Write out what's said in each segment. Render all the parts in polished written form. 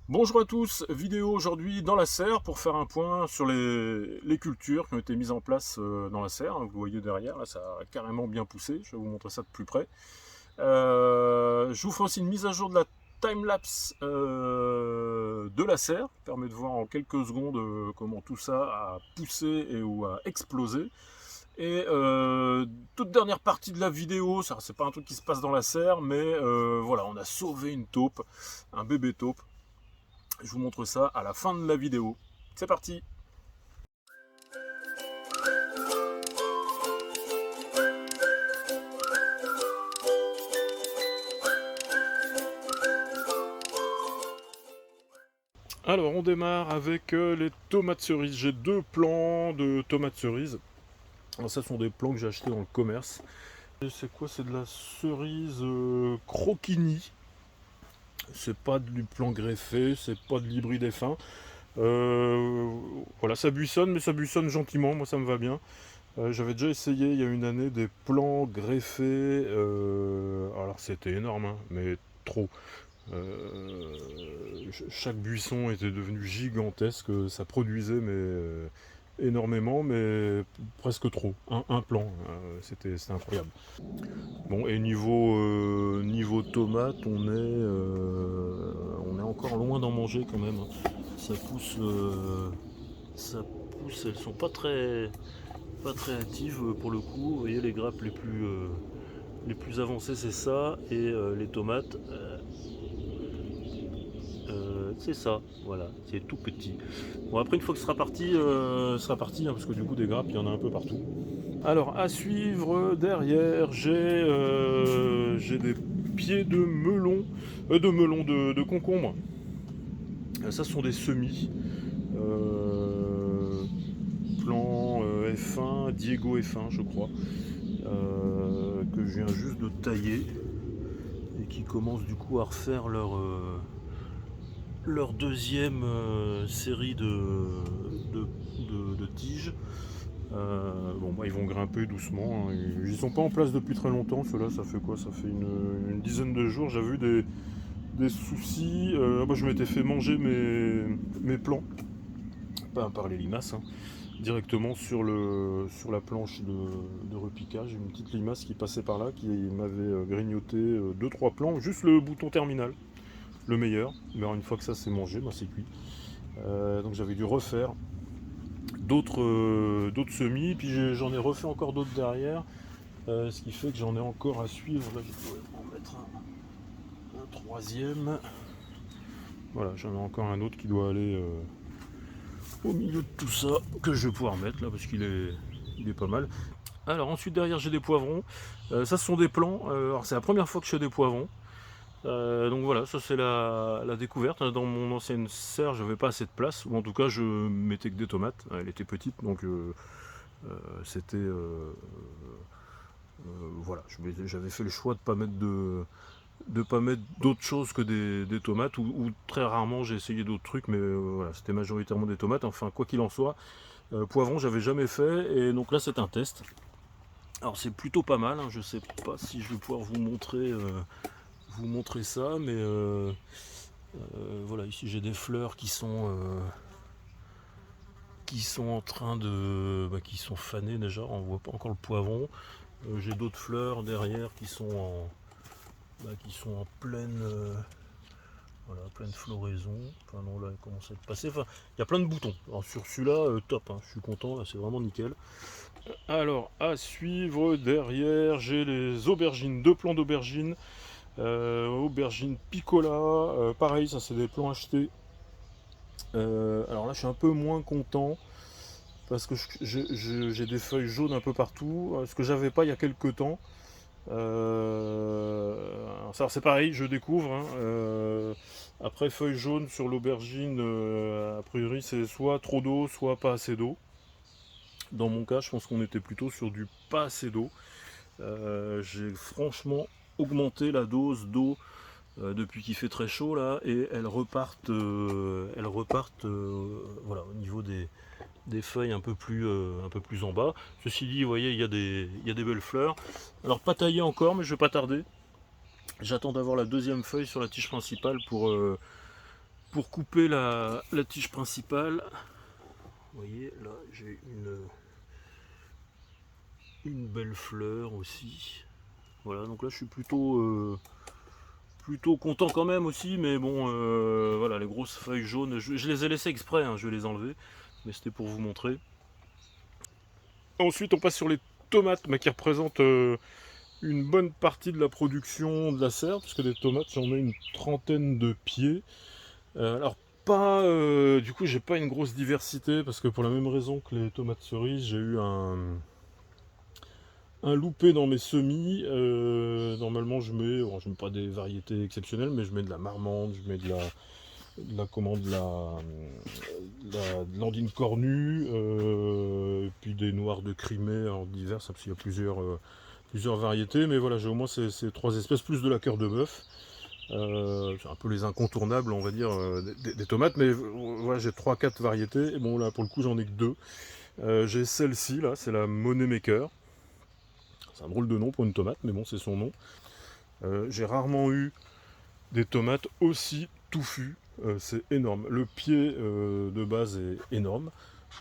Bonjour à tous, vidéo aujourd'hui dans la serre pour faire un point sur les cultures qui ont été mises en place dans la serre. Vous voyez derrière, là ça a carrément bien poussé, je vais vous montrer ça de plus près. Je vous ferai aussi une mise à jour de la timelapse de la serre, qui permet de voir en quelques secondes comment tout ça a poussé et ou a explosé. Et toute dernière partie de la vidéo, ça c'est pas un truc qui se passe dans la serre, mais voilà, on a sauvé une taupe, un bébé taupe. Je vous montre ça à la fin de la vidéo. C'est parti! Alors on démarre avec les tomates cerises. J'ai deux plants de tomates cerises. Alors ça sont des plants que j'ai achetés dans le commerce. C'est quoi? C'est de la cerise croquigny. C'est pas du plant greffé, c'est pas de l'hybride F1. Voilà, ça buissonne, mais ça buissonne gentiment, moi ça me va bien. J'avais déjà essayé il y a une année des plants greffés. Alors c'était énorme, hein, mais trop. Chaque buisson était devenu gigantesque, ça produisait énormément, mais presque trop. Un plan, c'était incroyable. Bon, et niveau tomate, on est encore loin d'en manger quand même, hein. Ça pousse, ça pousse, elles sont pas très actives pour le coup. Vous voyez les grappes les plus avancées, c'est ça, et les tomates. C'est ça, voilà, c'est tout petit. Bon, après, une fois que ce sera parti, hein, parce que du coup, des grappes, il y en a un peu partout. Alors, à suivre derrière, j'ai des pieds de melon, de concombre. Ça, ce sont des semis. Euh, Plan F1, Diego F1, je crois, que je viens juste de tailler et qui commencent du coup à refaire leur deuxième série de tiges. Bon, bah, ils vont grimper doucement, hein. Ils sont pas en place depuis très longtemps. Ceux-là, ça fait quoi? Ça fait une dizaine de jours. J'avais eu des soucis. Bah, je m'étais fait manger mes plants, pas par les limaces, hein, directement sur la planche de repiquage. Une petite limace qui passait par là, qui m'avait grignoté 2-3 plants, juste le bouton terminal, le meilleur. Mais alors, une fois que ça c'est mangé, bah, c'est cuit. Donc j'avais dû refaire d'autres semis, puis j'en ai refait encore d'autres derrière, ce qui fait que j'en ai encore à suivre. Là, je pourrais en mettre un troisième. Voilà, j'en ai encore un autre qui doit aller au milieu de tout ça, que je vais pouvoir mettre là, parce il est pas mal. Alors ensuite derrière j'ai des poivrons. Ça ce sont des plants. Alors c'est la première fois que je fais des poivrons. Donc voilà, ça c'est la découverte. Dans mon ancienne serre, je n'avais pas assez de place, ou en tout cas je mettais que des tomates. Elle était petite, donc c'était voilà. J'avais fait le choix de pas mettre d'autres choses que des tomates, ou très rarement j'ai essayé d'autres trucs, mais voilà, c'était majoritairement des tomates. Enfin, quoi qu'il en soit, poivron j'avais jamais fait, et donc là c'est un test. Alors c'est plutôt pas mal, hein. Je sais pas si je vais pouvoir vous montrer ça, mais voilà, ici j'ai des fleurs qui sont en train qui sont fanées déjà, on voit pas encore le poivron. J'ai d'autres fleurs derrière qui sont en pleine floraison. Enfin non, là elle commence à être passée. Enfin, il y a plein de boutons. Alors sur celui-là, top, hein, je suis content, là c'est vraiment nickel. Alors à suivre derrière, j'ai les aubergines, deux plants d'aubergines. Aubergine Piccola, pareil, ça c'est des plants achetés. Alors là, je suis un peu moins content parce que j'ai des feuilles jaunes un peu partout, ce que j'avais pas il y a quelques temps. Alors c'est pareil, je découvre, hein. Après, feuilles jaunes sur l'aubergine, a priori c'est soit trop d'eau, soit pas assez d'eau. Dans mon cas, je pense qu'on était plutôt sur du pas assez d'eau. J'ai franchement augmenté la dose d'eau depuis qu'il fait très chaud là, et elles repartent voilà, au niveau des feuilles un peu plus en bas. Ceci dit, vous voyez, il y a des belles fleurs. Alors pas taillé encore, mais je vais pas tarder. J'attends d'avoir la deuxième feuille sur la tige principale pour pour couper la tige principale, vous voyez là j'ai une belle fleur aussi. Voilà, donc là je suis plutôt content quand même aussi, mais bon, voilà, les grosses feuilles jaunes, je les ai laissées exprès, hein, je vais les enlever, mais c'était pour vous montrer. Ensuite on passe sur les tomates, qui représentent une bonne partie de la production de la serre, puisque des tomates j'en ai une trentaine de pieds. Alors pas, du coup j'ai pas une grosse diversité, parce que pour la même raison que les tomates cerises, j'ai eu un loupé dans mes semis. Normalement je mets, bon, je mets pas des variétés exceptionnelles, mais je mets de la marmande, je mets de la landine cornue, et puis des noirs de Crimée, alors diverses, parce qu'il y a plusieurs variétés, mais voilà, j'ai au moins ces trois espèces, plus de la cœur de bœuf. C'est un peu les incontournables, on va dire, des tomates, mais voilà, j'ai 3-4 variétés, et bon là pour le coup j'en ai que 2. J'ai celle-ci là, c'est la Money Maker. C'est un drôle de nom pour une tomate, mais bon, c'est son nom. J'ai rarement eu des tomates aussi touffues. C'est énorme. Le pied de base est énorme.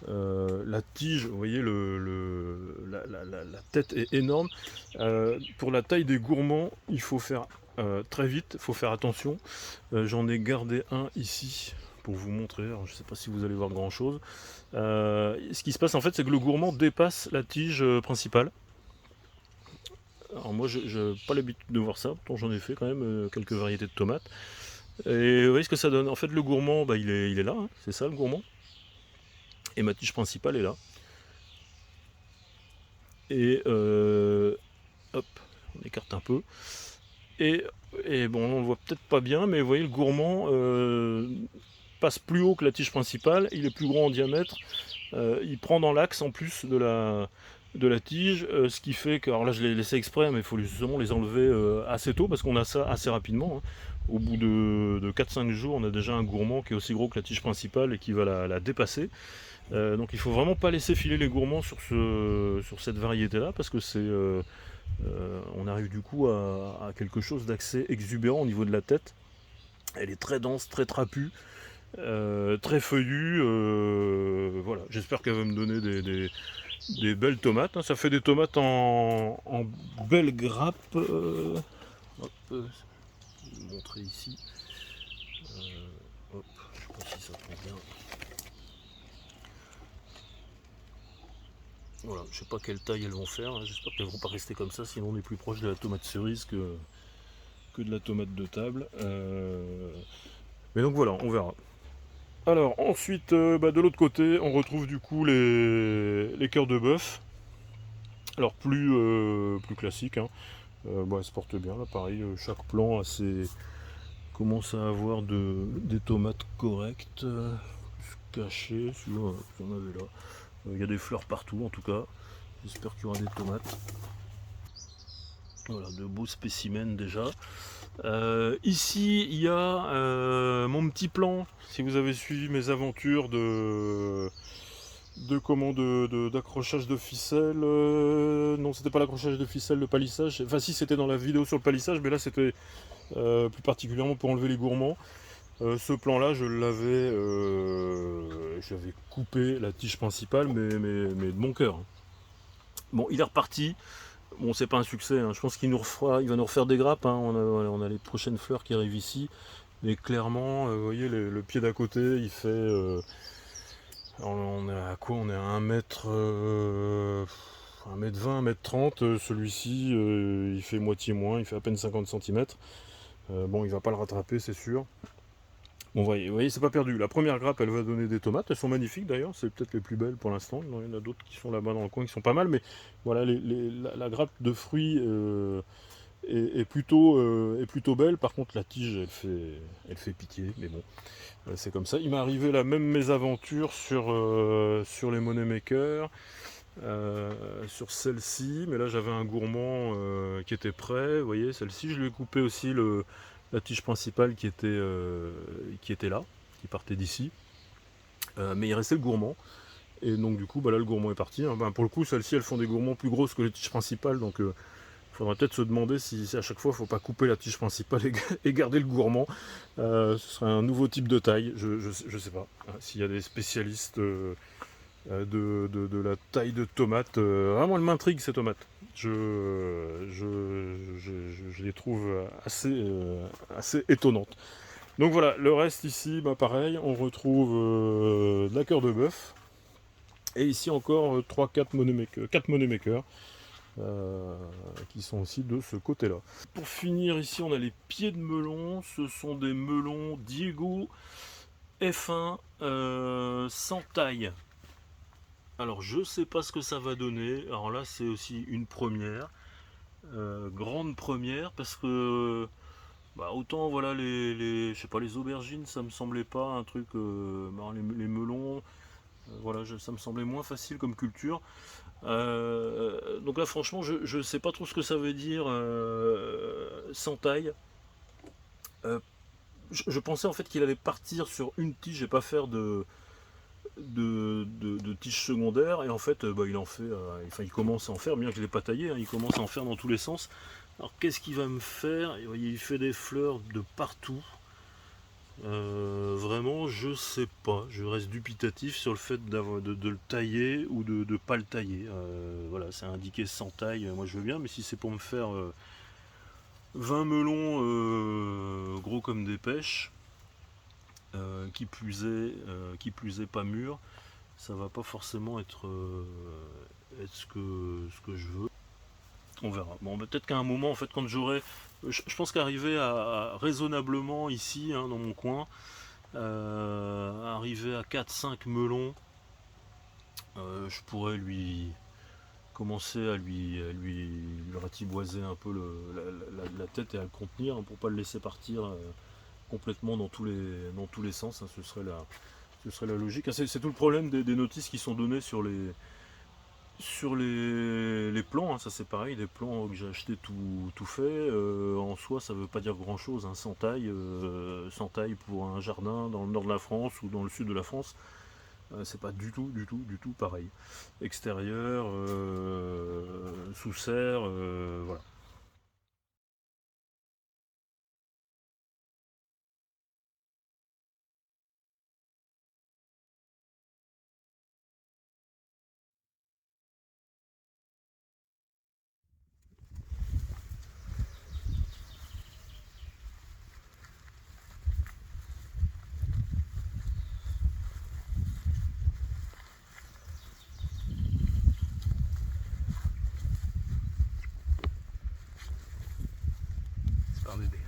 La tige, vous voyez, la tête est énorme. Pour la taille des gourmands, il faut faire très vite, il faut faire attention. J'en ai gardé un ici pour vous montrer. Alors, je ne sais pas si vous allez voir grand chose. Ce qui se passe en fait, c'est que le gourmand dépasse la tige principale. Alors moi, je n'ai pas l'habitude de voir ça, pourtant j'en ai fait quand même quelques variétés de tomates. Et vous voyez ce que ça donne. En fait, le gourmand, il est là, hein, c'est ça le gourmand. Et ma tige principale est là. Et hop, on écarte un peu. Et bon, on le voit peut-être pas bien, mais vous voyez, le gourmand passe plus haut que la tige principale, il est plus grand en diamètre, il prend dans l'axe en plus de la tige, ce qui fait que, alors là je l'ai laissé exprès, mais il faut justement les enlever assez tôt, parce qu'on a ça assez rapidement, hein. Au bout de 4-5 jours, on a déjà un gourmand qui est aussi gros que la tige principale et qui va la dépasser. Donc il faut vraiment pas laisser filer les gourmands sur cette variété là, parce que on arrive du coup à quelque chose d'assez exubérant au niveau de la tête. Elle est très dense, très trapue, très feuillue. Voilà, j'espère qu'elle va me donner des belles tomates, hein. Ça fait des tomates en belle grappe. Hop, je vais vous montrer ici. Hop, je sais pas si ça prend bien. Voilà, je sais pas quelle taille elles vont faire, hein. J'espère qu'elles vont pas rester comme ça, sinon on est plus proche de la tomate cerise que de la tomate de table. Mais donc voilà, on verra. Alors ensuite, de l'autre côté, on retrouve du coup les cœurs de bœuf. Alors plus classique, hein. Elle se porte bien là, pareil, chaque plan commence à avoir des tomates correctes, cachées, celui-là, j'en avais là. Il y a des fleurs partout en tout cas. J'espère qu'il y aura des tomates. Voilà, de beaux spécimens déjà. Ici, il y a mon petit plan. Si vous avez suivi mes aventures d'accrochage de ficelle. Non, c'était pas l'accrochage de ficelle, le palissage. Enfin, si, c'était dans la vidéo sur le palissage, mais là, c'était plus particulièrement pour enlever les gourmands. Ce plan-là, j'avais coupé la tige principale, mais de mon cœur. Bon, il est reparti. Bon, c'est pas un succès, hein. Je pense qu'il va nous refaire des grappes, hein. On a les prochaines fleurs qui arrivent ici. Mais clairement, vous voyez, le pied d'à côté, il fait... on est à quoi? On est à 1 mètre... 1 mètre 20, 1 mètre 30. Celui-ci, il fait moitié moins, il fait à peine 50 cm. Bon, il va pas le rattraper, c'est sûr. Bon, vous voyez, c'est pas perdu. La première grappe, elle va donner des tomates. Elles sont magnifiques d'ailleurs. C'est peut-être les plus belles pour l'instant. Il y en a d'autres qui sont là-bas dans le coin qui sont pas mal. Mais voilà, la grappe de fruits est plutôt belle. Par contre, la tige, elle fait pitié. Mais bon, c'est comme ça. Il m'est arrivé la même mésaventure sur les Money Maker. Sur celle-ci. Mais là, j'avais un gourmand qui était prêt. Vous voyez, celle-ci, je lui ai coupé aussi la tige principale qui était là, qui partait d'ici. Mais il restait le gourmand. Et donc du coup, là, le gourmand est parti, hein. Pour le coup, celles-ci, elles font des gourmands plus grosses que les tiges principales. Donc faudrait peut-être se demander si à chaque fois il ne faut pas couper la tige principale et garder le gourmand. Ce serait un nouveau type de taille, je sais pas. S'il y a des spécialistes de la taille de tomate, vraiment elle m'intrigue ces tomates. Je les trouve assez étonnantes. Donc voilà, le reste ici, bah pareil, on retrouve de la cœur de bœuf. Et ici encore 3-4 moneymakers, 4 moneymakers qui sont aussi de ce côté-là. Pour finir, ici on a les pieds de melon. Ce sont des melons Diego F1 sans taille. Alors je sais pas ce que ça va donner. Alors là c'est aussi une première. Grande première parce que bah, autant voilà je sais pas, les aubergines ça me semblait pas un truc, les melons, voilà, ça me semblait moins facile comme culture. Donc là franchement je sais pas trop ce que ça veut dire sans taille. Je pensais en fait qu'il allait partir sur une tige et pas faire de tiges secondaires, et en fait bah, il en fait, enfin il commence à en faire, bien que je l'ai pas taillé, hein, il commence à en faire dans tous les sens. Alors qu'est-ce qu'il va me faire? Vous voyez, il fait des fleurs de partout. Vraiment, je sais pas. Je reste dubitatif sur le fait de le tailler ou de ne pas le tailler. Voilà, c'est indiqué sans taille. Moi, je veux bien, mais si c'est pour me faire 20 melons gros comme des pêches, qui plus est pas mûrs, ça va pas forcément être ce que je veux. On verra. Bon, peut-être qu'à un moment, en fait, quand j'aurai, je pense qu'arriver à raisonnablement ici, hein, dans mon coin, arriver à 4-5 melons, je pourrais commencer à lui ratiboiser un peu la tête et à le contenir, hein, pour pas le laisser partir complètement dans tous les sens, hein, ce serait la logique. C'est tout le problème des notices qui sont données sur les plans, hein. Ça c'est pareil, les plans que j'ai achetés tout fait, en soi ça veut pas dire grand chose, hein, sans taille pour un jardin dans le nord de la France ou dans le sud de la France, c'est pas du tout pareil. Extérieur, sous serre, voilà. C'est pas un bébé.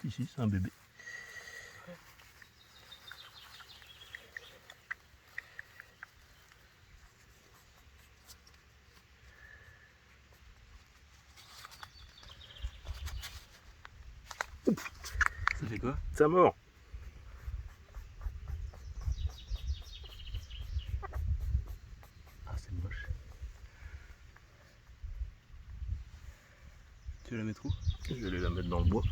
Ici c'est un bébé. Ça fait quoi? Ça mord. Ah, c'est moche. Tu veux la mettre où? Je vais aller la mettre dans le bois.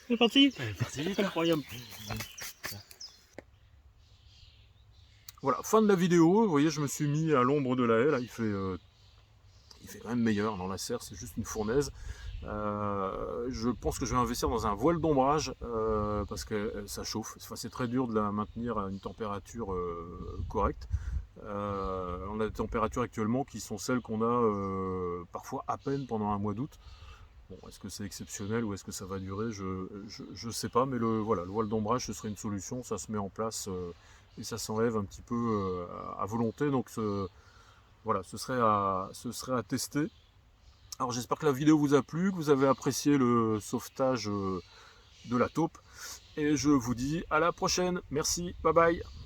C'est parti. Elle est partie vite. Incroyable. Voilà, fin de la vidéo. Vous voyez, je me suis mis à l'ombre de la haie. Là, il fait quand même meilleur. Dans la serre, c'est juste une fournaise. Je pense que je vais investir dans un voile d'ombrage parce que ça chauffe. Enfin, c'est très dur de la maintenir à une température correcte. On a des températures actuellement qui sont celles qu'on a parfois à peine pendant un mois d'août. Bon, est-ce que c'est exceptionnel ou est-ce que ça va durer? Je sais pas, mais voilà, le voile d'ombrage ce serait une solution, ça se met en place et ça s'enlève un petit peu à volonté, donc voilà, ce serait à tester. Alors j'espère que la vidéo vous a plu, que vous avez apprécié le sauvetage de la taupe, et je vous dis à la prochaine, merci, bye bye.